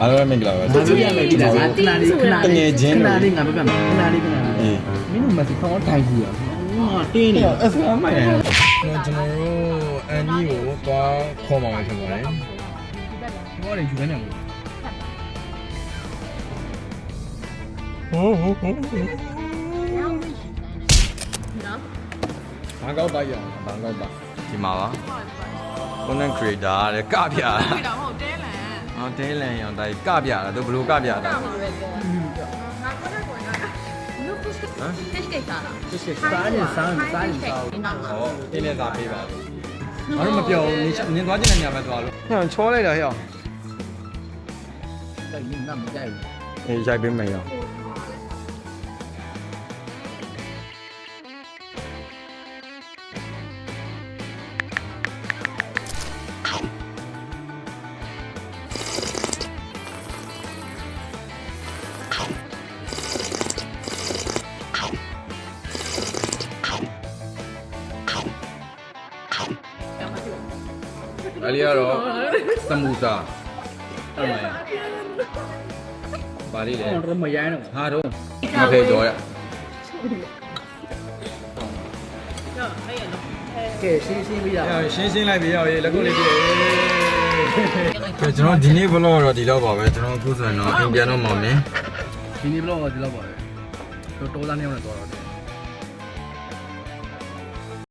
အားလုံးမင်္ဂလာပါ ဘာပြောရမလဲဒီလားခဏလေးခဏလေး တငယ်ချင်း ခဏလေးငါပြောပြမယ်ခဏလေးခဏလေးမင်းတို့မစီခေါင်းတိုင်းကြီးอ่ะဟာတင်းနေ အစမ်းမိုင်ကျွန်တော်တို့အန်ကြီးကိုသွားခေါ်มาမယ်ထင်ပါတယ် ဘောလေးယူနေတယ် ဘာကောက်ပါရအောင်ဘာကောက်ပါဒီမှာပါ content creator တဲ့ကပြတာတဲလန်ရောင်တိုင်းကပြတာသူဘလို့ကပြတာဟမ် စားရင်စားရင်စားရင်စား ဟောတင်းနဲ့သားပေးပါဘာလို့မပြောနင်းသွားခြင်းတဲ့နေရာမှာသွားလို့ဟဲ့ချောလိုက်တာဟဲ့ တယ်ဒီနားမကြိုက်ဘူး အေးရိုက်ပေးမယ်ရောအဲ့ဒီကတော့သမူစာအဲ့မှာပါလိလေ ဟောမရိုင်းတော့ ဟာတော့မဖေးကြောရ ကဲရှင်းရှင်းပြီးတာ ရှင်းရှင်းလိုက်ပြီရောလက်ကုပ်လေးပြည့်ကဲကျွန်တော်ဒီနေ့ vlog တော့ဒီလောက်ပါပဲကျွန်တော်အခုဆိုရင်တော့အိမ်ပြန်တော့မှာမယ် ဒီနေ့ဘလော့ဒီလောက်ပါပဲတော်တော်သားနေအောင်တော့တော်တယ်